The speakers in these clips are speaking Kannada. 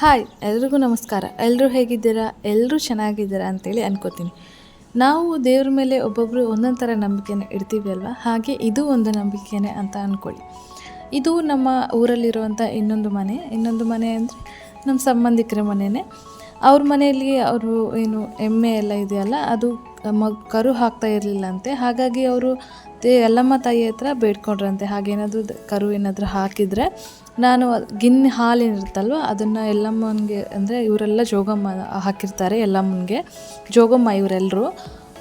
ಹಾಯ್ ಎಲ್ರಿಗೂ ನಮಸ್ಕಾರ. ಎಲ್ಲರೂ ಹೇಗಿದ್ದೀರಾ? ಎಲ್ಲರೂ ಚೆನ್ನಾಗಿದ್ದೀರಾ ಅಂತೇಳಿ ಅನ್ಕೋತೀನಿ. ನಾವು ದೇವ್ರ ಮೇಲೆ ಒಬ್ಬೊಬ್ಬರು ಒಂದೊಂದು ಥರ ನಂಬಿಕೆನ ಇಡ್ತೀವಿ ಅಲ್ವಾ, ಹಾಗೆ ಇದು ಒಂದು ನಂಬಿಕೆನೇ ಅಂತ ಅಂದ್ಕೊಳ್ಳಿ. ಇದು ನಮ್ಮ ಊರಲ್ಲಿರುವಂಥ ಇನ್ನೊಂದು ಮನೆ ಅಂದರೆ ನಮ್ಮ ಸಂಬಂಧಿಕರ ಮನೆಯೇ. ಅವ್ರ ಮನೆಯಲ್ಲಿ ಅವರು ಏನು ಎಮ್ಮೆ ಎಲ್ಲ ಇದೆಯಲ್ಲ, ಅದು ಕರು ಹಾಕ್ತಾ ಇರಲಿಲ್ಲಂತೆ. ಹಾಗಾಗಿ ಅವರು ಯಲ್ಲಮ್ಮ ತಾಯಿ ಹತ್ರ ಬೇಡ್ಕೊಂಡ್ರಂತೆ, ಹಾಗೇನಾದರೂ ಕರು ಏನಾದರೂ ಹಾಕಿದರೆ ನಾನು ಗಿಣ್ಣು ಹಾಲು ಏನಿರುತ್ತಲ್ವ ಅದನ್ನು ಯಲ್ಲಮ್ಮನಿಗೆ, ಅಂದರೆ ಇವರೆಲ್ಲ ಜೋಗಮ್ಮ ಹಾಕಿರ್ತಾರೆ ಯಲ್ಲಮ್ಮನಿಗೆ, ಜೋಗಮ್ಮ ಇವರೆಲ್ಲರೂ.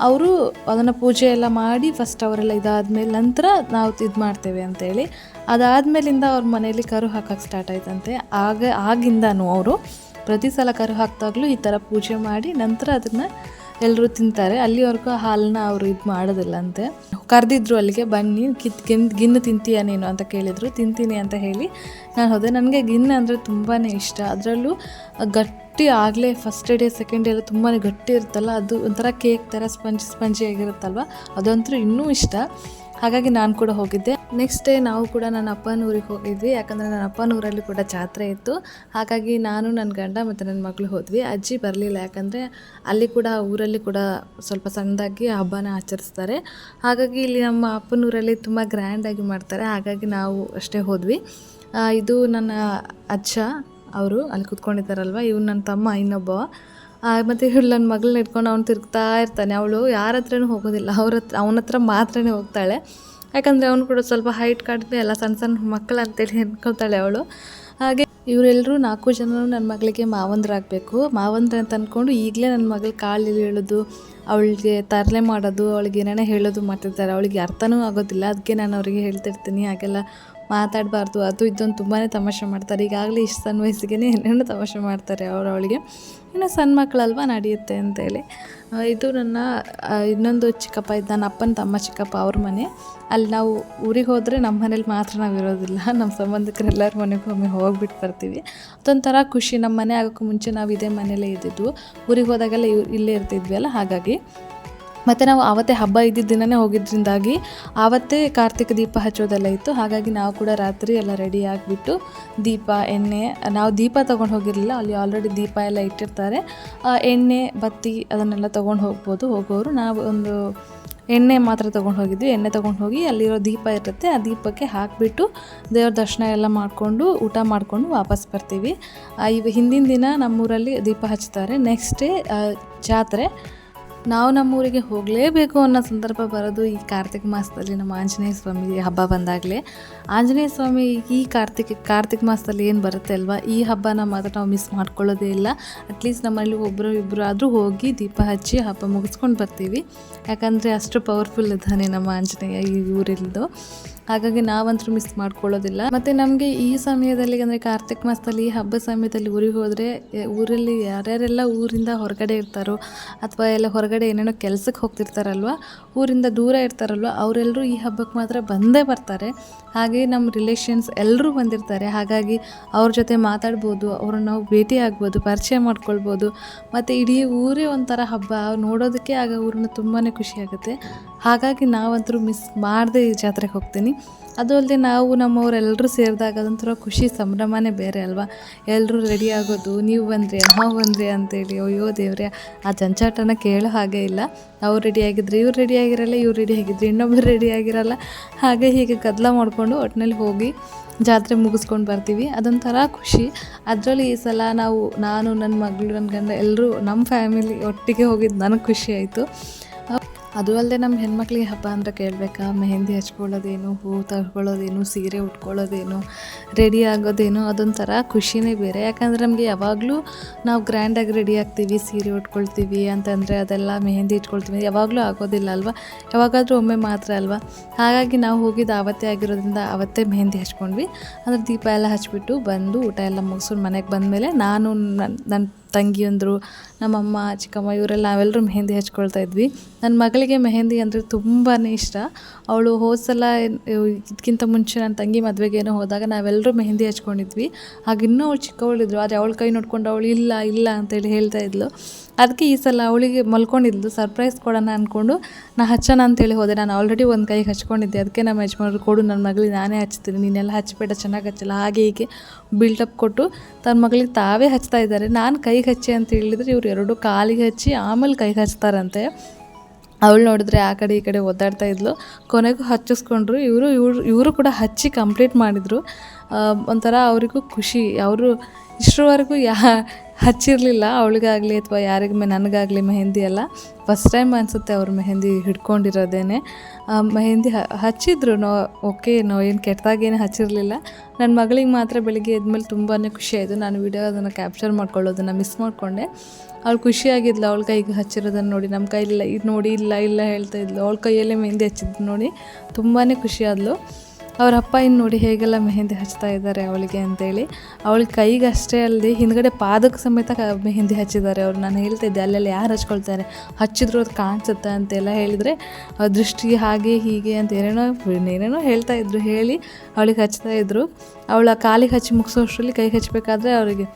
ಅವರು ಅದನ್ನು ಪೂಜೆ ಎಲ್ಲ ಮಾಡಿ ಫಸ್ಟ್ ಅವರೆಲ್ಲ ಇದಾದಮೇಲೆ ನಂತರ ನಾವು ಇದು ಮಾಡ್ತೇವೆ ಅಂತೇಳಿ, ಅದಾದಮೇಲಿಂದ ಅವ್ರ ಮನೇಲಿ ಕರು ಹಾಕೋಕ್ಕೆ ಸ್ಟಾರ್ಟ್ ಆಯ್ತಂತೆ. ಆಗಿಂದನೂ ಅವರು ಪ್ರತಿ ಸಲ ಕರು ಹಾಕಿದಾಗಲೂ ಈ ಥರ ಪೂಜೆ ಮಾಡಿ ನಂತರ ಅದನ್ನು ಎಲ್ಲರೂ ತಿಂತಾರೆ. ಅಲ್ಲಿವರೆಗೂ ಹಾಲನ್ನ ಅವರು ಇದು ಮಾಡೋದಿಲ್ಲಂತೆ. ಕರೆದಿದ್ರು ಅಲ್ಲಿಗೆ, ಬನ್ನಿ ಗಿಣ್ಣು ತಿಂತೀಯ ನೀನು ಅಂತ ಕೇಳಿದರು. ತಿಂತೀನಿ ಅಂತ ಹೇಳಿ ನಾನು ಹೋದೆ. ನನಗೆ ಗಿಣ್ಣು ಅಂದರೆ ತುಂಬಾ ಇಷ್ಟ. ಅದರಲ್ಲೂ ಗಟ್ಟಿ ಆಗಲೇ ಫಸ್ಟ್ ಡೇ ಸೆಕೆಂಡ್ ಡೇ ಎಲ್ಲ ತುಂಬಾ ಗಟ್ಟಿ ಇರುತ್ತಲ್ಲ, ಅದು ಒಂಥರ ಕೇಕ್ ಥರ ಸ್ಪಂಜಿಯಾಗಿರುತ್ತಲ್ವ, ಅದಂತೂ ಇನ್ನೂ ಇಷ್ಟ. ಹಾಗಾಗಿ ನಾನು ಕೂಡ ಹೋಗಿದ್ದೆ. ನೆಕ್ಸ್ಟ್ ಡೇ ನಾವು ಕೂಡ ನನ್ನ ಅಪ್ಪನ ಊರಿಗೆ ಹೋಗಿದ್ವಿ, ಯಾಕಂದರೆ ನನ್ನ ಅಪ್ಪನ ಊರಲ್ಲಿ ಕೂಡ ಜಾತ್ರೆ ಇತ್ತು. ಹಾಗಾಗಿ ನಾನು, ನನ್ನ ಗಂಡ ಮತ್ತು ನನ್ನ ಮಗಳು ಹೋದ್ವಿ. ಅಜ್ಜಿ ಬರಲಿಲ್ಲ, ಯಾಕಂದರೆ ಅಲ್ಲಿ ಕೂಡ ಊರಲ್ಲಿ ಕೂಡ ಸ್ವಲ್ಪ ಸಣ್ಣದಾಗಿ ಹಬ್ಬನ ಆಚರಿಸ್ತಾರೆ. ಹಾಗಾಗಿ ಇಲ್ಲಿ ನಮ್ಮ ಅಪ್ಪನ ಊರಲ್ಲಿ ತುಂಬ ಗ್ರ್ಯಾಂಡಾಗಿ ಮಾಡ್ತಾರೆ. ಹಾಗಾಗಿ ನಾವು ಅಷ್ಟೇ ಹೋದ್ವಿ. ಇದು ನನ್ನ ಅಜ್ಜ, ಅವರು ಅಲ್ಲಿ ಕೂತ್ಕೊಂಡಿದ್ದಾರಲ್ವ, ಇವ್ನು ನನ್ನ ತಮ್ಮ ಇನ್ನೊಬ್ಬ. ಮತ್ತು ಇವಳು ನನ್ನ ಮಗಳನ್ನ ಇಟ್ಕೊಂಡು ಅವ್ನು ತಿರುಗ್ತಾ ಇರ್ತಾನೆ. ಅವಳು ಯಾರ ಹತ್ರನೂ ಹೋಗೋದಿಲ್ಲ, ಅವನ ಹತ್ರ ಮಾತ್ರನೇ ಹೋಗ್ತಾಳೆ. ಯಾಕಂದರೆ ಅವನು ಕೂಡ ಸ್ವಲ್ಪ ಹೈಟ್ ಕಡಿಮೆ ಅಲ್ಲ, ಸಣ್ಣ ಸಣ್ಣ ಮಕ್ಕಳು ಅಂತೇಳಿ ಅನ್ಕೊತಾಳೆ ಅವಳು. ಹಾಗೆ ಇವರೆಲ್ಲರೂ 4 ಜನರು ನನ್ನ ಮಗಳಿಗೆ ಮಾವಂದ್ರಾಗಬೇಕು ಅಂತ ಅಂದ್ಕೊಂಡು ಈಗಲೇ ನನ್ನ ಮಗಳು ಕಾಲು ಹೇಳೋದು, ಅವಳಿಗೆ ತರಲೆ ಮಾಡೋದು, ಅವಳಿಗೆ ಏನೇನೋ ಹೇಳೋದು ಮಾಡ್ತಿರ್ತಾರೆ. ಅವಳಿಗೆ ಅರ್ಥನೂ ಆಗೋದಿಲ್ಲ. ಅದಕ್ಕೆ ನಾನು ಅವರಿಗೆ ಹೇಳ್ತಿರ್ತೀನಿ, ಹಾಗೆಲ್ಲ ಮಾತಾಡಬಾರ್ದು, ಅದು ಇದೊಂದು ತುಂಬಾ ತಮಾಷೆ ಮಾಡ್ತಾರೆ. ಈಗಾಗಲೇ ಇಷ್ಟು ಸಣ್ಣ ವಯಸ್ಸಿಗೆ ಏನೇನೋ ತಮಾಷೆ ಮಾಡ್ತಾರೆ ಅವಳಿಗೆ. ಇನ್ನು ಸಣ್ಣ ಮಕ್ಕಳಲ್ವ, ನಡೆಯುತ್ತೆ ಅಂತೇಳಿ. ಇದು ನನ್ನ ಇನ್ನೊಂದು ಚಿಕ್ಕಪ್ಪ ಇದ್ದ, ನನ್ನ ಅಪ್ಪನ ತಮ್ಮ ಚಿಕ್ಕಪ್ಪ, ಅವ್ರ ಮನೆ. ಅಲ್ಲಿ ನಾವು ಊರಿಗೆ ಹೋದರೆ ನಮ್ಮ ಮನೇಲಿ ಮಾತ್ರ ನಾವು ಇರೋದಿಲ್ಲ, ನಮ್ಮ ಸಂಬಂಧಿಕರೆಲ್ಲರ ಮನೆಗೂ ಒಮ್ಮೆ ಹೋಗ್ಬಿಟ್ಟು ಬರ್ತೀವಿ. ಅದೊಂಥರ ಖುಷಿ. ನಮ್ಮ ಮನೆ ಆಗೋಕ್ಕೂ ಮುಂಚೆ ನಾವು ಇದೇ ಮನೇಲೇ ಇದ್ದಿದ್ವು. ಊರಿಗೆ ಹೋದಾಗೆಲ್ಲ ಇಲ್ಲೇ ಇರ್ತಿದ್ವಿ ಅಲ್ಲ, ಹಾಗಾಗಿ. ಮತ್ತು ನಾವು ಆವತ್ತೇ ಹಬ್ಬ ಇದ್ದಿದ್ದ ದಿನವೇ ಹೋಗಿದ್ದರಿಂದಾಗಿ ಆವತ್ತೇ ಕಾರ್ತಿಕ ದೀಪ ಹಚ್ಚೋದೆಲ್ಲ ಇತ್ತು. ಹಾಗಾಗಿ ನಾವು ಕೂಡ ರಾತ್ರಿ ಎಲ್ಲ ರೆಡಿ ಆಗಿಬಿಟ್ಟು ದೀಪ, ಎಣ್ಣೆ, ನಾವು ದೀಪ ತೊಗೊಂಡು ಹೋಗಿರಲಿಲ್ಲ, ಅಲ್ಲಿ ಆಲ್ರೆಡಿ ದೀಪ ಎಲ್ಲ ಇಟ್ಟಿರ್ತಾರೆ. ಎಣ್ಣೆ, ಬತ್ತಿ ಅದನ್ನೆಲ್ಲ ತೊಗೊಂಡು ಹೋಗೋರು. ನಾವು ಒಂದು ಎಣ್ಣೆ ಮಾತ್ರ ತೊಗೊಂಡು ಹೋಗಿದ್ವಿ. ಎಣ್ಣೆ ತೊಗೊಂಡು ಹೋಗಿ ಅಲ್ಲಿರೋ ದೀಪ ಇರುತ್ತೆ, ಆ ದೀಪಕ್ಕೆ ಹಾಕಿಬಿಟ್ಟು ದೇವ್ರ ದರ್ಶನ ಎಲ್ಲ ಮಾಡಿಕೊಂಡು ಊಟ ಮಾಡಿಕೊಂಡು ವಾಪಸ್ ಬರ್ತೀವಿ. ಹಿಂದಿನ ದಿನ ನಮ್ಮೂರಲ್ಲಿ ದೀಪ ಹಚ್ತಾರೆ. ನೆಕ್ಸ್ಟ್ ಡೇ ಜಾತ್ರೆ. ನಾವು ನಮ್ಮೂರಿಗೆ ಹೋಗಲೇಬೇಕು ಅನ್ನೋ ಸಂದರ್ಭ ಬರೋದು ಈ ಕಾರ್ತಿಕ ಮಾಸದಲ್ಲಿ, ನಮ್ಮ ಆಂಜನೇಯ ಸ್ವಾಮಿ ಹಬ್ಬ ಬಂದಾಗಲೇ. ಆಂಜನೇಯ ಸ್ವಾಮಿ ಈ ಕಾರ್ತಿಕ ಮಾಸದಲ್ಲಿ ಏನು ಬರುತ್ತೆ ಅಲ್ವಾ, ಈ ಹಬ್ಬನ ಮಾತ್ರ ನಾವು ಮಿಸ್ ಮಾಡ್ಕೊಳ್ಳೋದೇ ಇಲ್ಲ. ಅಟ್ಲೀಸ್ಟ್ ನಮ್ಮಲ್ಲಿ ಒಬ್ಬರು ಇಬ್ಬರು ಆದರೂ ಹೋಗಿ ದೀಪ ಹಚ್ಚಿ ಹಬ್ಬ ಮುಗಿಸ್ಕೊಂಡು ಬರ್ತೀವಿ. ಯಾಕಂದರೆ ಅಷ್ಟು ಪವರ್ಫುಲ್ ಇದ್ದಾನೆ ನಮ್ಮ ಆಂಜನೇಯ ಈ ಊರಿಲ್ದು. ಹಾಗಾಗಿ ನಾವಂತೂ ಮಿಸ್ ಮಾಡ್ಕೊಳ್ಳೋದಿಲ್ಲ. ಮತ್ತು ನಮಗೆ ಈ ಸಮಯದಲ್ಲಿ, ಅಂದರೆ ಕಾರ್ತಿಕ ಮಾಸದಲ್ಲಿ ಈ ಹಬ್ಬ ಸಮಯದಲ್ಲಿ ಊರಿಗೆ ಹೋದರೆ, ಊರಲ್ಲಿ ಯಾರ್ಯಾರೆಲ್ಲ ಊರಿಂದ ಹೊರಗಡೆ ಇರ್ತಾರೋ ಅಥವಾ ಎಲ್ಲ ಹೊರಗಡೆ ಏನೇನೋ ಕೆಲಸಕ್ಕೆ ಹೋಗ್ತಿರ್ತಾರಲ್ವ, ಊರಿಂದ ದೂರ ಇರ್ತಾರಲ್ವ, ಅವರೆಲ್ಲರೂ ಈ ಹಬ್ಬಕ್ಕೆ ಮಾತ್ರ ಬಂದೇ ಬರ್ತಾರೆ. ಹಾಗೆ ನಮ್ಮ ರಿಲೇಷನ್ಸ್ ಎಲ್ಲರೂ ಬಂದಿರ್ತಾರೆ. ಹಾಗಾಗಿ ಅವ್ರ ಜೊತೆ ಮಾತಾಡ್ಬೋದು, ಅವ್ರನ್ನ ನಾವು ಭೇಟಿ ಆಗ್ಬೋದು, ಪರಿಚಯ ಮಾಡ್ಕೊಳ್ಬೋದು. ಮತ್ತು ಇಡೀ ಊರೇ ಒಂಥರ ಹಬ್ಬ ನೋಡೋದಕ್ಕೆ ಆಗ ಊರನ್ನ ತುಂಬಾ ಖುಷಿಯಾಗುತ್ತೆ. ಹಾಗಾಗಿ ನಾವಂತರೂ ಮಿಸ್ ಮಾಡದೆ ಈ ಜಾತ್ರೆಗೆ ಹೋಗ್ತೀನಿ. ಅದು ಅಲ್ಲದೆ ನಾವು ನಮ್ಮವರೆಲ್ಲರೂ ಸೇರಿದಾಗ ಅದೊಂಥರ ಖುಷಿ, ಸಂಭ್ರಮನೇ ಬೇರೆ ಅಲ್ವಾ. ಎಲ್ಲರೂ ರೆಡಿ ಆಗೋದು, ನೀವು ಬಂದ್ರಿ ನಾವು ಬಂದ್ರಿ ಅಂತೇಳಿ, ಅಯ್ಯೋ ದೇವ್ರೆ, ಆ ಜಂಚಾಟನ ಕೇಳೋ ಹಾಗೆ ಇಲ್ಲ. ಅವ್ರು ರೆಡಿಯಾಗಿದ್ರೆ ಇವ್ರು ರೆಡಿಯಾಗಿರಲ್ಲ, ಇವ್ರು ರೆಡಿಯಾಗಿದ್ರೆ ಇನ್ನೊಬ್ಬರು ರೆಡಿಯಾಗಿರಲ್ಲ. ಹಾಗೆ ಹೀಗೆ ಗದ್ದಲ ಮಾಡಿಕೊಂಡು ಒಟ್ಟಿನಲ್ಲಿ ಹೋಗಿ ಜಾತ್ರೆ ಮುಗಿಸ್ಕೊಂಡು ಬರ್ತೀವಿ. ಅದೊಂಥರ ಖುಷಿ. ಅದರಲ್ಲಿ ಈ ಸಲ ನಾನು, ನನ್ನ ಮಗಳು, ನನ್ನ ಗಂಡ ಎಲ್ಲರೂ ನಮ್ಮ ಫ್ಯಾಮಿಲಿ ಒಟ್ಟಿಗೆ ಹೋಗಿದ್ದು ನನಗೆ ಖುಷಿ ಆಯಿತು. ಅದು ಅಲ್ಲದೆ ನಮ್ಮ ಹೆಣ್ಮಕ್ಳಿಗೆ ಹಬ್ಬ ಅಂದರೆ ಕೇಳಬೇಕಾ, ಮೆಹಂದಿ ಹಚ್ಕೊಳ್ಳೋದೇನು, ಹೂ ತಗೊಳ್ಳೋದೇನು, ಸೀರೆ ಉಟ್ಕೊಳ್ಳೋದೇನು, ರೆಡಿ ಆಗೋದೇನು, ಅದೊಂಥರ ಖುಷಿನೇ ಬೇರೆ. ಯಾಕಂದರೆ ನಮಗೆ ಯಾವಾಗಲೂ ನಾವು ಗ್ರ್ಯಾಂಡಾಗಿ ರೆಡಿ ಆಗ್ತೀವಿ, ಸೀರೆ ಉಟ್ಕೊಳ್ತೀವಿ ಅಂತಂದರೆ ಅದೆಲ್ಲ ಮೆಹಂದಿ ಇಟ್ಕೊಳ್ತೀವಿ, ಯಾವಾಗಲೂ ಆಗೋದಿಲ್ಲ ಅಲ್ವಾ, ಯಾವಾಗಾದರೂ ಒಮ್ಮೆ ಮಾತ್ರ ಅಲ್ವಾ. ಹಾಗಾಗಿ ನಾವು ಹೋಗಿದ್ದು ಆವತ್ತೇ ಆಗಿರೋದ್ರಿಂದ ಆವತ್ತೇ ಮೆಹಂದಿ ಹಚ್ಕೊಂಡ್ವಿ. ಅಂದರೆ ದೀಪ ಎಲ್ಲ ಹಚ್ಬಿಟ್ಟು ಬಂದು ಊಟ ಎಲ್ಲ ಮುಗಿಸ್ಕೊಂಡು ಮನೆಗೆ ಬಂದಮೇಲೆ ನಾನು ನನ್ನ ತಂಗಿಯಂದರು, ನಮ್ಮಮ್ಮ, ಚಿಕ್ಕಮ್ಮ ಇವರೆಲ್ಲ ನಾವೆಲ್ಲರೂ ಮೆಹಂದಿ ಹಚ್ಕೊಳ್ತಾ ಇದ್ವಿ. ನನ್ನ ಮಗಳಿಗೆ ಮೆಹಂದಿ ಅಂದರೆ ತುಂಬಾ ಇಷ್ಟ. ಅವಳು ಹೋದ ಸಲ ಇದಕ್ಕಿಂತ ಮುಂಚೆ ನನ್ನ ತಂಗಿ ಮದುವೆಗೇನೋ ಹೋದಾಗ ನಾವೆಲ್ಲರೂ ಮೆಹಂದಿ ಹಚ್ಕೊಂಡಿದ್ವಿ. ಇನ್ನೂ ಅವಳು ಚಿಕ್ಕವಳಿದ್ರು, ಆದರೆ ಅವಳ ಕೈ ನೋಡ್ಕೊಂಡು ಅವಳು ಇಲ್ಲ ಇಲ್ಲ ಅಂತೇಳಿ ಹೇಳ್ತಾ ಇದ್ಲು. ಅದಕ್ಕೆ ಈ ಸಲ ಅವಳಿಗೆ ಮಲ್ಕೊಂಡಿದ್ಲು, ಸರ್ಪ್ರೈಸ್ ಕೊಡೋಣ ಅಂದ್ಕೊಂಡು ನಾ ಹಚ್ಚೋಣ ಅಂತೇಳಿ ಹೋದೆ. ನಾನು ಆಲ್ರೆಡಿ ಒಂದು ಕೈಗೆ ಹಚ್ಕೊಂಡಿದ್ದೆ. ಅದಕ್ಕೆ ನಮ್ಮ ಯಜಮಾನ್ರು ಕೊಡು, ನನ್ನ ಮಗಳಿಗೆ ನಾನೇ ಹಚ್ತೀನಿ, ನೀನೆಲ್ಲ ಹಚ್ಚಬೇಡ, ಚೆನ್ನಾಗಿ ಹಚ್ಚಲ್ಲ, ಹಾಗೆ ಹೀಗೆ ಬಿಲ್ಡಪ್ ಕೊಟ್ಟು ತನ್ನ ಮಗಳಿಗೆ ತಾವೇ ಹಚ್ತಾ ಇದ್ದಾರೆ. ನಾನು ಕೈಗೆ ಹಚ್ಚಿ ಅಂತ ಹೇಳಿದರೆ ಇವರು ಎರಡು ಕಾಲಿಗೆ ಹಚ್ಚಿ ಆಮೇಲೆ ಕೈಗೆ ಹಚ್ತಾರಂತೆ. ಅವಳು ನೋಡಿದ್ರೆ ಆ ಕಡೆ ಈ ಕಡೆ ಒದ್ದಾಡ್ತಾ ಇದ್ಲು. ಕೊನೆಗೂ ಹಚ್ಚಿಸ್ಕೊಂಡ್ರು. ಇವರು ಕೂಡ ಹಚ್ಚಿ ಕಂಪ್ಲೀಟ್ ಮಾಡಿದರು. ಒಂಥರ ಅವರಿಗೂ ಖುಷಿ. ಅವರು ಇಷ್ಟರವರೆಗೂ ಹಚ್ಚಿರಲಿಲ್ಲ, ಅವಳಿಗಾಗಲಿ ಅಥವಾ ನನಗಾಗಲಿ ಮೆಹಂದಿ ಎಲ್ಲ ಫಸ್ಟ್ ಟೈಮ್ ಅನಿಸುತ್ತೆ ಅವ್ರು ಮೆಹಂದಿ ಹಿಡ್ಕೊಂಡಿರೋದೇನೆ. ಮೆಹಂದಿ ಹಚ್ಚಿದ್ರು, ಓಕೆ, ಏನು ಕೆಟ್ಟದಾಗೇನು ಹಚ್ಚಿರಲಿಲ್ಲ. ನನ್ನ ಮಗಳಿಗೆ ಮಾತ್ರ ಬೆಳಿಗ್ಗೆ ಎದ್ಮೇಲೆ ತುಂಬಾ ಖುಷಿಯಾಯಿತು. ನಾನು ವಿಡಿಯೋ ಅದನ್ನು ಕ್ಯಾಪ್ಚರ್ ಮಾಡ್ಕೊಳ್ಳೋದನ್ನು ಮಿಸ್ ಮಾಡಿಕೊಂಡೆ. ಅವಳು ಖುಷಿಯಾಗಿದ್ಲು ಅವಳ ಕೈಗೆ ಹಚ್ಚಿರೋದನ್ನು ನೋಡಿ. ನಮ್ಮ ಕೈಲಿಲ್ಲ, ಇದು ನೋಡಿ ಇಲ್ಲ ಇಲ್ಲ ಹೇಳ್ತಾ ಇದ್ಲು. ಅವಳ ಕೈಯಲ್ಲೇ ಮೆಹಂದಿ ಹಚ್ಚಿದ್ದು ನೋಡಿ ತುಂಬಾ ಖುಷಿಯಾದ್ಲು. ಅವ್ರ ಅಪ್ಪ ಇನ್ನು ನೋಡಿ ಹೇಗೆಲ್ಲ ಮೆಹಂದಿ ಹಚ್ತಾ ಇದ್ದಾರೆ ಅವಳಿಗೆ ಅಂತೇಳಿ. ಅವಳ ಕೈಗೆ ಅಷ್ಟೇ ಅಲ್ಲದೆ ಹಿಂದ್ಗಡೆ ಪಾದಕ್ಕೆ ಸಮೇತ ಮೆಹಂದಿ ಹಚ್ಚಿದ್ದಾರೆ ಅವರು. ನಾನು ಹೇಳ್ತಿದ್ದೆ ಅಲ್ಲೆಲ್ಲ ಯಾರು ಹಚ್ಕೊಳ್ತಾರೆ, ಹಚ್ಚಿದ್ರು ಅದು ಕಾಣಿಸುತ್ತೆ ಅಂತೆಲ್ಲ ಹೇಳಿದರೆ ದೃಷ್ಟಿ ಹಾಗೆ ಹೀಗೆ ಅಂತ ಏನೇನೋ ಹೇಳ್ತಾ ಇದ್ರು. ಹೇಳಿ ಅವಳಿಗೆ ಹಚ್ತಾ ಇದ್ರು. ಅವಳ ಕಾಲಿಗೆ ಹಚ್ಚಿ ಮುಗಿಸೋಷ್ಟರಲ್ಲಿ ಕೈಗೆ ಹಚ್ಚಬೇಕಾದ್ರೆ ಅವರಿಗೆ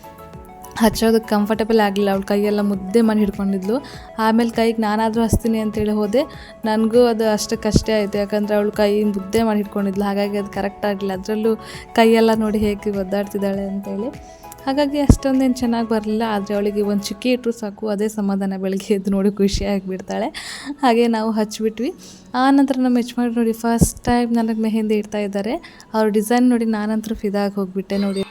ಹಚ್ಚೋದಕ್ಕೆ ಕಂಫರ್ಟಬಲ್ ಆಗಲಿಲ್ಲ. ಅವಳು ಕೈಯೆಲ್ಲ ಮುದ್ದೆ ಮಾಡಿ ಹಿಡ್ಕೊಂಡಿದ್ಲು. ಆಮೇಲೆ ಕೈಗೆ ನಾನಾದರೂ ಹಚ್ತೀನಿ ಅಂತೇಳಿ ಹೋದೆ. ನನಗೂ ಅದು ಅಷ್ಟಕ್ಕಷ್ಟೇ ಆಯಿತು, ಯಾಕಂದರೆ ಅವಳು ಕೈ ಮುದ್ದೆ ಮಾಡಿ ಹಿಡ್ಕೊಂಡಿದ್ಲು. ಹಾಗಾಗಿ ಅದು ಕರೆಕ್ಟ್ ಆಗಲಿಲ್ಲ. ಅದರಲ್ಲೂ ಕೈಯೆಲ್ಲ ನೋಡಿ ಹೇಗೆ ಒದ್ದಾಡ್ತಿದ್ದಾಳೆ ಅಂತೇಳಿ. ಹಾಗಾಗಿ ಅಷ್ಟೊಂದೇನು ಚೆನ್ನಾಗಿ ಬರಲಿಲ್ಲ. ಆದರೆ ಅವಳಿಗೆ ಒಂದು ಚುಕ್ಕಿ ಇಟ್ಟರು ಸಾಕು, ಅದೇ ಸಮಾಧಾನ. ಬೆಳಗ್ಗೆ ಎದ್ದು ನೋಡಿ ಖುಷಿಯಾಗಿಬಿಡ್ತಾಳೆ. ಹಾಗೆ ನಾವು ಹಚ್ಚಿಬಿಟ್ವಿ. ಆನಂತರ ನಮ್ಮ ಯಜಮಾನ್ರು ನೋಡಿ ಫಸ್ಟ್ ಟೈಮ್ ನನಗೆ ಮೆಹಂದಿ ಇಡ್ತಾ ಇದ್ದಾರೆ. ಅವ್ರ ಡಿಸೈನ್ ನೋಡಿ ನಾನಂತರೂ ಫಿದಾಗಿ ಹೋಗಿಬಿಟ್ಟೆ. ನೋಡಿ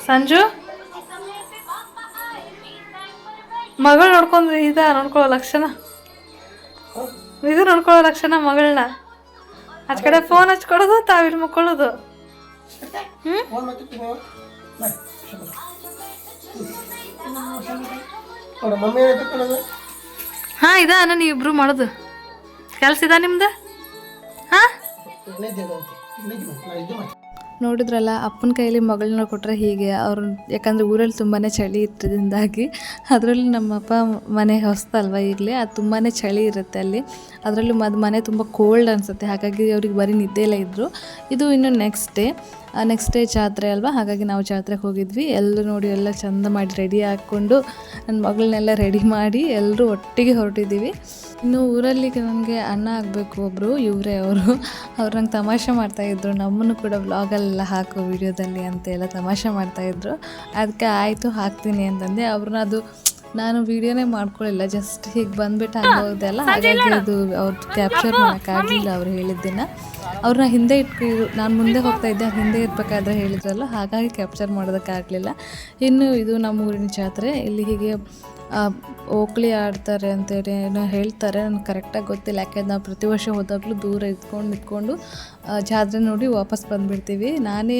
ಸಂಜು ಮಗಳು ನೋಡ್ಕೊಂಡ್ರಿ, ನೋಡ್ಕೊಳ್ಳೋ ಲಕ್ಷಣ ನೋಡ್ಕೊಳ್ಳೋ ಲಕ್ಷಣ ಮಗಳನ್ನ. ಆಚ ಕಡೆ ಫೋನ್ ಹಚ್ಕೊಡೋದು, ತಾವಿಲ್ಲಿ ಮುಕ್ಕೊಳ್ಳೋದು. ಹಾಂ ನಾನು ಇಬ್ರು ಮಾಡೋದು ಕೆಲಸ ಇದ ನಿಮ್ದು. ಹಾಂ ನೋಡಿದ್ರಲ್ಲ, ಅಪ್ಪನ ಕೈಯಲ್ಲಿ ಮಗಳನ್ನ ಕೊಟ್ಟರೆ ಹೀಗೆ ಅವರು, ಯಾಕಂದರೆ ಊರಲ್ಲಿ ತುಂಬಾ ಚಳಿ ಇರ್ತದಿಂದಾಗಿ, ಅದರಲ್ಲೂ ನಮ್ಮಪ್ಪ ಮನೆ ಹೊಸ್ತಲ್ವ ಈಗಲೇ, ಅದು ತುಂಬಾ ಚಳಿ ಇರುತ್ತೆ ಅಲ್ಲಿ. ಅದರಲ್ಲೂ ಮನೆ ತುಂಬ ಕೋಲ್ಡ್ ಅನಿಸುತ್ತೆ. ಹಾಗಾಗಿ ಅವ್ರಿಗೆ ಬರೀ ನಿದ್ದೆಲ್ಲ ಇದ್ದರು. ಇದು ಇನ್ನು ನೆಕ್ಸ್ಟ್ ಡೇ ಜಾತ್ರೆ ಅಲ್ವಾ, ಹಾಗಾಗಿ ನಾವು ಜಾತ್ರೆಗೆ ಹೋಗಿದ್ವಿ. ಎಲ್ಲರೂ ನೋಡಿ ಎಲ್ಲ ಚೆಂದ ಮಾಡಿ ರೆಡಿ ಹಾಕ್ಕೊಂಡು ನನ್ನ ಮಗಳನ್ನೆಲ್ಲ ರೆಡಿ ಮಾಡಿ ಎಲ್ಲರೂ ಒಟ್ಟಿಗೆ ಹೊರಟಿದ್ದೀವಿ. ಇನ್ನು ಊರಲ್ಲಿ ನನಗೆ ಅಣ್ಣ ಆಗಬೇಕು ಒಬ್ಬರು, ಇವರೇ ಅವರು ನಂಗೆ ತಮಾಷೆ ಮಾಡ್ತಾಯಿದ್ರು. ನಮ್ಮನ್ನು ಕೂಡ ವ್ಲಾಗಲ್ಲೆಲ್ಲ ಹಾಕೋ ವಿಡಿಯೋದಲ್ಲಿ ಅಂತೆಲ್ಲ ತಮಾಷೆ ಮಾಡ್ತಾಯಿದ್ರು. ಅದಕ್ಕೆ ಆಯಿತು ಹಾಕ್ತೀನಿ ಅಂತಂದೆ. ಅವ್ರನ್ನ ನಾನು ವೀಡಿಯೋನೇ ಮಾಡ್ಕೊಳ್ಳಿಲ್ಲ, ಜಸ್ಟ್ ಹೀಗೆ ಬಂದುಬಿಟ್ಟು ಹಂಗೋದೆ ಅಲ್ಲ, ಹಾಗಾಗಿ ಅದು ಅವ್ರದ್ದು ಕ್ಯಾಪ್ಚರ್ ಮಾಡೋಕ್ಕಾಗಲಿಲ್ಲ. ಅವ್ರು ಹೇಳಿದ್ದನ್ನು ಅವ್ರನ್ನ ಹಿಂದೆ ನಾನು ಮುಂದೆ ಹೋಗ್ತಾ ಇದ್ದೆ, ಹಿಂದೆ ಇರಬೇಕಾದ್ರೆ ಹೇಳಿದ್ರಲ್ಲ, ಹಾಗಾಗಿ ಕ್ಯಾಪ್ಚರ್ ಮಾಡೋದಕ್ಕಾಗಲಿಲ್ಲ. ಇನ್ನು ಇದು ನಮ್ಮ ಊರಿನ ಜಾತ್ರೆ. ಇಲ್ಲಿ ಹೀಗೆ ಓಕ್ಳಿ ಆಡ್ತಾರೆ ಅಂತೇಳಿ ಏನೋ ಹೇಳ್ತಾರೆ, ನನಗೆ ಕರೆಕ್ಟಾಗಿ ಗೊತ್ತಿಲ್ಲ. ಯಾಕೆಂದ್ರೆ ನಾವು ಪ್ರತಿ ವರ್ಷ ಹೋದಾಗಲೂ ದೂರ ನಿಂತ್ಕೊಂಡು ಜಾತ್ರೆ ನೋಡಿ ವಾಪಸ್ ಬಂದುಬಿಡ್ತೀವಿ. ನಾನೇ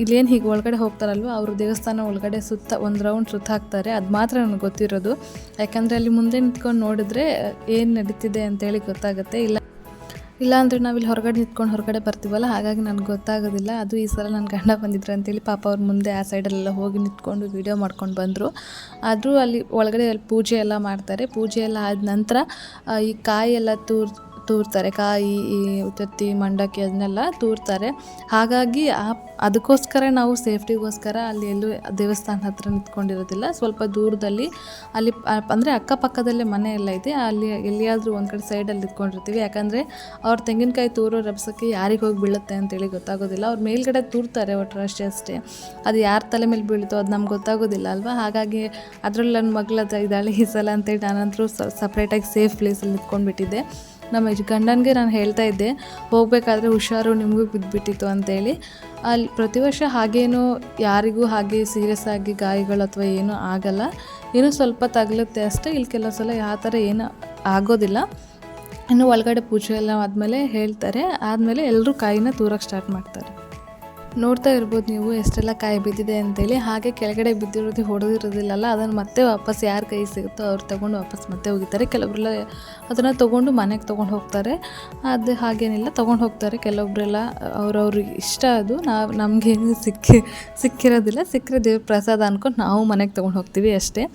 ಇಲ್ಲೇನು ಹೀಗೆ ಒಳಗಡೆ ಹೋಗ್ತಾರಲ್ವ, ಅವರು ದೇವಸ್ಥಾನ ಒಳಗಡೆ ಒಂದು ರೌಂಡ್ ಸುತ್ತ ಹಾಕ್ತಾರೆ, ಅದು ಮಾತ್ರ ನನಗೆ ಗೊತ್ತಿರೋದು. ಯಾಕಂದರೆ ಅಲ್ಲಿ ಮುಂದೆ ನಿಂತ್ಕೊಂಡು ನೋಡಿದ್ರೆ ಏನು ನಡೀತಿದೆ ಅಂತೇಳಿ ಗೊತ್ತಾಗುತ್ತೆ. ಇಲ್ಲಾಂದರೆ ನಾವಿಲ್ಲಿ ಹೊರಗಡೆ ಬರ್ತೀವಲ್ಲ, ಹಾಗಾಗಿ ನನಗೆ ಗೊತ್ತಾಗೋದಿಲ್ಲ. ಅದು ಈ ಸಲ ನನ್ನ ಗಂಡ ಬಂದಿದ್ರು ಅಂತೇಳಿ ಪಾಪ ಅವ್ರ ಮುಂದೆ ಆ ಸೈಡಲ್ಲೆಲ್ಲ ಹೋಗಿ ನಿಂತ್ಕೊಂಡು ವೀಡಿಯೋ ಮಾಡ್ಕೊಂಡು ಬಂದರು. ಆದರೂ ಅಲ್ಲಿ ಒಳಗಡೆ ಪೂಜೆ ಎಲ್ಲ ಮಾಡ್ತಾರೆ. ಪೂಜೆ ಎಲ್ಲ ಆದ ನಂತರ ಈ ಕಾಯಿ ಎಲ್ಲ ತೂರ್ತಾರೆ, ಕಾಯಿ, ಈ ಉತ್ತತ್ತಿ, ಮಂಡಕ್ಕಿ ಅದನ್ನೆಲ್ಲ ತೂರ್ತಾರೆ. ಹಾಗಾಗಿ ಅದಕ್ಕೋಸ್ಕರ ನಾವು ಸೇಫ್ಟಿಗೋಸ್ಕರ ಅಲ್ಲಿ ಎಲ್ಲೂ ದೇವಸ್ಥಾನ ಹತ್ರ ನಿಂತ್ಕೊಂಡಿರೋದಿಲ್ಲ. ಸ್ವಲ್ಪ ದೂರದಲ್ಲಿ ಅಲ್ಲಿ ಅಂದರೆ ಅಕ್ಕಪಕ್ಕದಲ್ಲೇ ಮನೆ ಎಲ್ಲ ಇದೆ, ಅಲ್ಲಿ ಎಲ್ಲಿಯಾದರೂ ಒಂದು ಕಡೆ ಸೈಡಲ್ಲಿ ನಿಂತ್ಕೊಂಡಿರ್ತೀವಿ. ಯಾಕಂದರೆ ಅವ್ರ ತೆಂಗಿನಕಾಯಿ ತೂರೋ ರಭಸಕ್ಕೆ ಯಾರಿಗೆ ಹೋಗಿ ಬೀಳುತ್ತೆ ಅಂತೇಳಿ ಗೊತ್ತಾಗೋದಿಲ್ಲ. ಅವ್ರ ಮೇಲ್ಗಡೆ ತೂರ್ತಾರೆ ಒಟ್ಟು ಅಷ್ಟೇ. ಅದು ಯಾರ ತಲೆ ಮೇಲೆ ಬೀಳುತ್ತೋ ಅದು ನಮ್ಗೆ ಗೊತ್ತಾಗೋದಿಲ್ಲ ಅಲ್ವಾ. ಹಾಗಾಗಿ ಅದರಲ್ಲಿ ನನ್ನ ಮಗಳ ಇದ್ದಾಳೆ ಈ ಸಲ ಅಂತೇಳಿ ನಾನಂತರೂ ಸಪ್ರೇಟಾಗಿ ಸೇಫ್ ಪ್ಲೇಸಲ್ಲಿ ನಿಂತ್ಕೊಂಡ್ಬಿಟ್ಟಿದ್ದೆ. ನಮ್ಮ ಗಂಡನಿಗೆ ನಾನು ಹೇಳ್ತಾ ಇದ್ದೆ, ಹೋಗಬೇಕಾದ್ರೆ ಹುಷಾರು, ನಿಮಗೂ ಬಿದ್ದುಬಿಟ್ಟಿತ್ತು ಅಂತೇಳಿ. ಅಲ್ಲಿ ಪ್ರತಿ ವರ್ಷ ಹಾಗೇನೂ ಯಾರಿಗೂ ಹಾಗೆ ಸೀರಿಯಸ್ ಆಗಿ ಗಾಯಗಳು ಅಥವಾ ಏನೂ ಆಗಲ್ಲ, ಏನೂ ಸ್ವಲ್ಪ ತಗಲುತ್ತೆ ಅಷ್ಟೇ. ಇಲ್ಲಿ ಕೆಲವು ಸಲ ಆ ಥರ ಏನೂ ಆಗೋದಿಲ್ಲ. ಇನ್ನು ಒಳಗಡೆ ಪೂಜೆ ಎಲ್ಲ ಆದಮೇಲೆ ಹೇಳ್ತಾರೆ, ಆದಮೇಲೆ ಎಲ್ಲರೂ ಕಾಯಿನ ತೂರಕ್ಕೆ ಸ್ಟಾರ್ಟ್ ಮಾಡ್ತಾರೆ. ನೋಡ್ತಾ ಇರ್ಬೋದು ನೀವು ಎಷ್ಟೆಲ್ಲ ಕಾಯಿ ಬಿದ್ದಿದೆ ಅಂತೇಳಿ. ಹಾಗೆ ಕೆಳಗಡೆ ಬಿದ್ದಿರೋದು ಹೊಡೆದಿರೋದಿಲ್ಲಲ್ಲ, ಅದನ್ನು ಮತ್ತೆ ವಾಪಸ್ ಯಾರ ಕೈ ಸಿಗುತ್ತೋ ಅವ್ರು ತೊಗೊಂಡು ವಾಪಸ್ ಮತ್ತೆ ಹೋಗಿದ್ದಾರೆ. ಕೆಲವರೆಲ್ಲ ಅದನ್ನು ತೊಗೊಂಡು ಮನೆಗೆ ತೊಗೊಂಡು ಹೋಗ್ತಾರೆ. ಅದು ಹಾಗೇನಿಲ್ಲ, ತೊಗೊಂಡು ಹೋಗ್ತಾರೆ. ಕೆಲವೊಬ್ಬರೆಲ್ಲ ಅವ್ರವ್ರಿಗೆ ಇಷ್ಟ, ಅದು ನಮಗೇನು ಸಿಕ್ಕಿರೋದಿಲ್ಲ. ಸಿಕ್ಕರೆ ದೇವ್ರ ಪ್ರಸಾದ ಅಂದ್ಕೊಂಡು ನಾವು ಮನೆಗೆ ತೊಗೊಂಡು ಹೋಗ್ತೀವಿ ಅಷ್ಟೇ.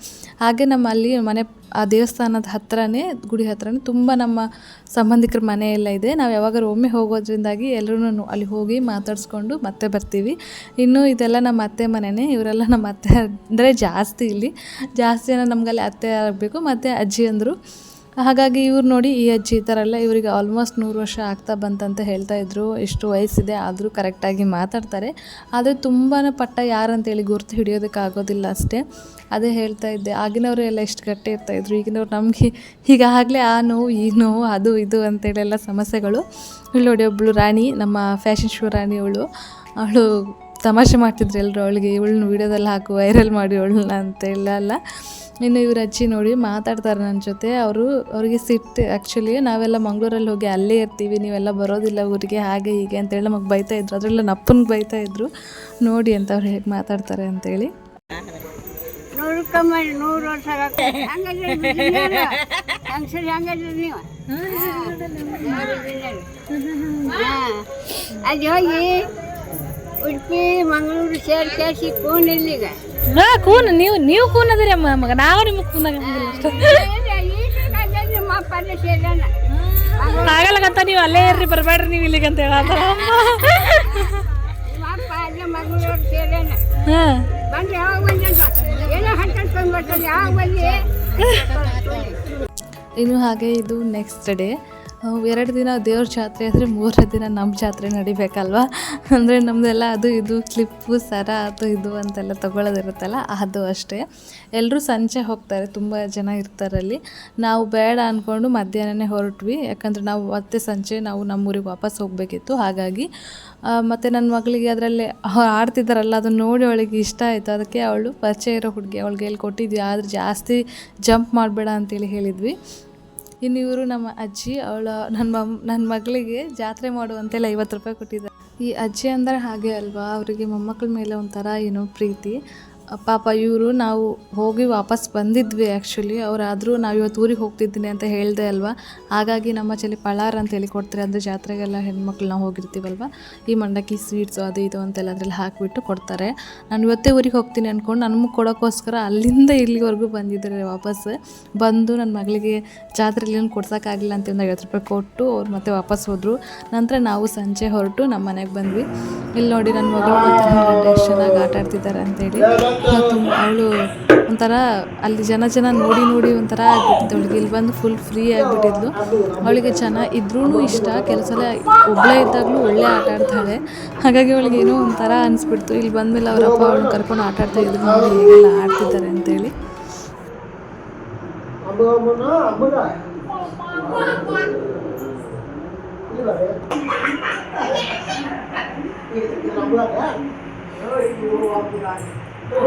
ಹಾಗೆ ನಮ್ಮ ಅಲ್ಲಿ ಮನೆ ಆ ದೇವಸ್ಥಾನದ ಹತ್ತಿರನೇ, ಗುಡಿ ಹತ್ರನೇ ತುಂಬ ನಮ್ಮ ಸಂಬಂಧಿಕರ ಮನೆ ಎಲ್ಲ ಇದೆ. ನಾವು ಯಾವಾಗಾರು ಒಮ್ಮೆ ಹೋಗೋದ್ರಿಂದಾಗಿ ಎಲ್ಲರೂ ಅಲ್ಲಿ ಹೋಗಿ ಮಾತಾಡಿಸ್ಕೊಂಡು ಮತ್ತೆ ಬರ್ತೀವಿ. ಇನ್ನು ಇದೆಲ್ಲ ನಮ್ಮ ಅತ್ತೆ ಮನೆಯೇ. ಇವರೆಲ್ಲ ನಮ್ಮ ಅತ್ತೆ ಅಂದರೆ ಜಾಸ್ತಿ ಜನ ನಮಗಲ್ಲಿ ಅತ್ತೆ ಆಗಬೇಕು, ಮತ್ತು ಅಜ್ಜಿ ಅಂದರು. ಹಾಗಾಗಿ ಇವ್ರು ನೋಡಿ, ಈ ಅಜ್ಜಿ ಈ ಥರ ಎಲ್ಲ ಇವರಿಗೆ ಆಲ್ಮೋಸ್ಟ್ 100 ವರ್ಷ ಆಗ್ತಾ ಬಂತಂತ ಹೇಳ್ತಾಯಿದ್ರು. ಎಷ್ಟು ವಯಸ್ಸಿದೆ ಆದರೂ ಕರೆಕ್ಟಾಗಿ ಮಾತಾಡ್ತಾರೆ. ಆದರೆ ತುಂಬಾ ಪಟ್ಟ ಯಾರಂತೇಳಿ ಗುರ್ತು ಹಿಡಿಯೋದಕ್ಕಾಗೋದಿಲ್ಲ ಅಷ್ಟೇ. ಅದೇ ಹೇಳ್ತಾ ಇದ್ದೆ, ಆಗಿನವರು ಎಲ್ಲ ಎಷ್ಟು ಗಟ್ಟಿ ಇರ್ತಾಯಿದ್ರು. ಈಗಿನವ್ರು ನಮಗೆ ಈಗಾಗಲೇ ಆ ನೋವು ಈ ನೋವು ಅದು ಇದು ಅಂತೇಳೆಲ್ಲ ಸಮಸ್ಯೆಗಳು. ಇಲ್ಲಿ ನೋಡಿ ಒಬ್ಬಳು ರಾಣಿ, ನಮ್ಮ ಫ್ಯಾಷನ್ ಶೋ ರಾಣಿ ಅವಳು ತಮಾಷೆ ಮಾಡ್ತಿದ್ರು ಎಲ್ಲರೂ ಅವಳಿಗೆ, ಇವಳನ್ನ ವೀಡಿಯೋದಲ್ಲಿ ಹಾಕು, ವೈರಲ್ ಮಾಡಿ ಅವಳನ್ನ ಅಂತೇಳಲ್ಲ. ಇನ್ನು ಇವ್ರ ಅಜ್ಜಿ ನೋಡಿ ಮಾತಾಡ್ತಾರೆ ನನ್ನ ಜೊತೆ. ಅವ್ರಿಗೆ ಸಿಟ್ಟು. ಆ್ಯಕ್ಚುಲಿ ನಾವೆಲ್ಲ ಮಂಗಳೂರಲ್ಲಿ ಹೋಗಿ ಅಲ್ಲೇ ಇರ್ತೀವಿ, ನೀವೆಲ್ಲ ಬರೋದಿಲ್ಲ ಊರಿಗೆ, ಹಾಗೆ ಹೀಗೆ ಅಂತೇಳಿ ನಮಗೆ ಬೈತಾಯಿದ್ರು. ಅದರೆಲ್ಲ ನಪ್ಪನಿಗೆ ಬೈತಾಯಿದ್ರು. ನೋಡಿ ಅಂತ ಅವ್ರು ಹೇಗೆ ಮಾತಾಡ್ತಾರೆ ಅಂತೇಳಿ. 100 ವರ್ಷ ಅಲ್ಲಿ ಹೋಗಿ ಉಡುಪಿ ಮಂಗಳೂರು ಸೇರ್ಕೇಸಿ ಕೂನ್ ಇಲ್ಲಿಗ ಕೂನ್ ನೀವು ಕೂನ್ ಅದಿರಿ ಅಮ್ಮ ಮಗ, ನಾವು ನಿಮಗೆ ಕೂನಾಗ ಆಗಲ್ಲಗಂತ ನೀವು ಅಲ್ಲೇ ಇರ್ರಿ, ಬರಬೇಡ್ರಿ ನೀವು ಇಲ್ಲಿಗೆ ಅಂತ ಹೇಳ ಮಂಗಳೂರು ಸೇರೇನ ಬಂದು ಯಾವಾಗ ಬಂದ ಏನೋ ಹಂಚ್ಕೊಂಡು ಬರ್ತದೆ ಯಾವಾಗ ಬಂದು. ಇನ್ನು ಹಾಗೆ ಇದು ನೆಕ್ಸ್ಟ್ ಡೇ. 2 ದಿನ ದೇವ್ರ ಜಾತ್ರೆ ಆದರೆ 3ನೇ ದಿನ ನಮ್ಮ ಜಾತ್ರೆ ನಡಿಬೇಕಲ್ವ. ಅಂದರೆ ನಮ್ಮದೆಲ್ಲ ಅದು ಇದು ಕ್ಲಿಪ್ಪು ಸರ ಅದು ಇದು ಅಂತೆಲ್ಲ ತೊಗೊಳ್ಳೋದಿರುತ್ತಲ್ಲ, ಅದು ಅಷ್ಟೇ. ಎಲ್ಲರೂ ಸಂಜೆ ಹೋಗ್ತಾರೆ, ತುಂಬ ಜನ ಇರ್ತಾರಲ್ಲಿ. ನಾವು ಬೇಡ ಅಂದ್ಕೊಂಡು ಮಧ್ಯಾಹ್ನನೇ ಹೊರಟ್ವಿ, ಯಾಕಂದರೆ ನಾವು ಮತ್ತೆ ಸಂಜೆ ನಾವು ನಮ್ಮೂರಿಗೆ ವಾಪಸ್ ಹೋಗಬೇಕಿತ್ತು. ಹಾಗಾಗಿ ಮತ್ತು ನನ್ನ ಮಗಳಿಗೆ ಅದರಲ್ಲಿ ಆಡ್ತಿದ್ದಾರಲ್ಲ, ಅದನ್ನು ನೋಡಿ ಅವಳಿಗೆ ಇಷ್ಟ ಆಯಿತು. ಅದಕ್ಕೆ ಅವಳು ಪರಿಚಯ ಇರೋ ಹುಡುಗಿ, ಅವಳಿಗೆ ಹೇಳಿ ಕೊಟ್ಟಿದ್ವಿ. ಆದರೆ ಜಾಸ್ತಿ ಜಂಪ್ ಮಾಡಬೇಡ ಅಂತೇಳಿ ಹೇಳಿದ್ವಿ. ಇನ್ನು ಇವರು ನಮ್ಮ ಅಜ್ಜಿ, ನನ್ನ ಮಗಳಿಗೆ ಜಾತ್ರೆ ಮಾಡುವಂತೆಲ್ಲ 50 ರೂಪಾಯಿ ಕೊಟ್ಟಿದ್ದಾರೆ. ಈ ಅಜ್ಜಿ ಅಂದರೆ ಹಾಗೆ ಅಲ್ವಾ, ಅವರಿಗೆ ಮೊಮ್ಮಕ್ಕಳ ಮೇಲೆ ಒಂಥರ ಏನೋ ಪ್ರೀತಿ. ಪಾಪ ಇವರು ನಾವು ಹೋಗಿ ವಾಪಸ್ ಬಂದಿದ್ವಿ ಆ್ಯಕ್ಚುಲಿ. ಅವರಾದರೂ ನಾವು ಇವತ್ತು ಊರಿಗೆ ಹೋಗ್ತಿದ್ದೀನಿ ಅಂತ ಹೇಳಿದೆ ಅಲ್ವಾ, ಹಾಗಾಗಿ ನಮ್ಮ ಚಳಿ ಪಳಾರ್ ಅಂತ ಹೇಳಿ ಕೊಡ್ತಾರೆ. ಅಂದರೆ ಜಾತ್ರೆಗೆಲ್ಲ ಹೆಣ್ಮಕ್ಳು ನಾವು ಹೋಗಿರ್ತೀವಲ್ವ, ಈ ಮಂಡಕ್ಕಿ ಸ್ವೀಟ್ಸು ಅದು ಇದು ಅಂತೆಲ್ಲ ಅದರಲ್ಲಿ ಹಾಕಿಬಿಟ್ಟು ಕೊಡ್ತಾರೆ. ನಾನು ಇವತ್ತೇ ಊರಿಗೆ ಹೋಗ್ತೀನಿ ಅಂದ್ಕೊಂಡು ನಮಗೆ ಕೊಡೋಕ್ಕೋಸ್ಕರ ಅಲ್ಲಿಂದ ಇಲ್ಲಿವರೆಗೂ ಬಂದಿದ್ದಾರೆ. ವಾಪಸ್ ಬಂದು ನನ್ನ ಮಗಳಿಗೆ ಜಾತ್ರೆಯಲ್ಲಿ ಕೊಡ್ಸೋಕ್ಕಾಗಲಿಲ್ಲ ಅಂತ ಒಂದು 50 ರೂಪಾಯಿ ಕೊಟ್ಟು ಅವ್ರು ಮತ್ತೆ ವಾಪಸ್ ಹೋದರು. ನಂತರ ನಾವು ಸಂಜೆ ಹೊರಟು ನಮ್ಮ ಮನೆಗೆ ಬಂದ್ವಿ. ಇಲ್ಲಿ ನೋಡಿ ನನ್ನ ಮಗಳು ಮತ್ತು ನನ್ನ ಗಂಡ ಎಷ್ಟು ಚೆನ್ನಾಗಿ ಆಟ ಆಡ್ತಿದ್ದಾರೆ ಅಂತೇಳಿ. ಅವಳು ಒಂಥರ ಅಲ್ಲಿ ಜನ ನೋಡಿ ಒಂಥರ ಆಗ್ಬಿಟ್ಟಿತ್ತು ಅವಳಿಗೆ. ಇಲ್ಲಿ ಬಂದು ಫುಲ್ ಫ್ರೀ ಆಗಿಬಿಟ್ಟಿದ್ಲು. ಅವಳಿಗೆ ಚೆನ್ನಾಗಿ ಇದ್ರೂ ಇಷ್ಟ, ಕೆಲವು ಸಲ ಒಬ್ಬಳೇ ಇದ್ದಾಗಲೂ ಒಳ್ಳೆ ಆಟ ಆಡ್ತಾಳೆ. ಹಾಗಾಗಿ ಅವಳಿಗೆ ಏನೋ ಒಂಥರ ಅನಿಸ್ಬಿಡ್ತು. ಇಲ್ಲಿ ಬಂದಮೇಲೆ ಅವರಪ್ಪ ಅವಳನ್ನ ಕರ್ಕೊಂಡು ಆಟ ಆಡ್ತಾ ಇದ್ರು, ನೋಡಿ ಹೇಗೆಲ್ಲ ಆಡ್ತಿದ್ದಾರೆ ಅಂತೇಳಿ.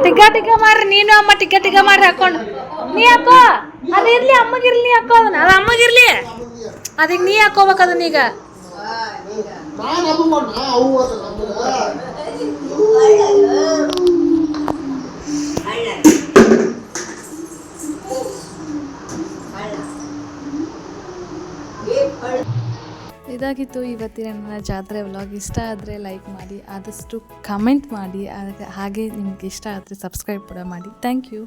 ಟಿಕ್ಕ ಮಾಡ್ರಿ, ನೀನು ಅಮ್ಮ ಟಿಕ್ಕ ಮಾಡ್ರಿ ಹಾಕೊಂಡು. ನೀ ಹಾಕೋ, ಅದಿರ್ಲಿ ಅಮ್ಮಗಿರ್ಲಿ, ಹಾಕೋ ಅದನ್ನ, ಅದು ಅಮ್ಮಗಿರ್ಲಿ, ಅದಕ್ಕೆ ನೀ ಹಾಕೋಬೇಕು ಅದನ್ನ. ಈಗ ಇದಾಗಿತ್ತು ಇವತ್ತಿನ ನನ್ನ ಜಾತ್ರೆ ವ್ಲಾಗ್. ಇಷ್ಟ ಆದರೆ ಲೈಕ್ ಮಾಡಿ, ಆದಷ್ಟು ಕಮೆಂಟ್ ಮಾಡಿ, ಹಾಗೆ ನಿಮ್ಗೆ ಇಷ್ಟ ಆದರೆ ಸಬ್ಸ್ಕ್ರೈಬ್ ಕೂಡ ಮಾಡಿ. Thank you.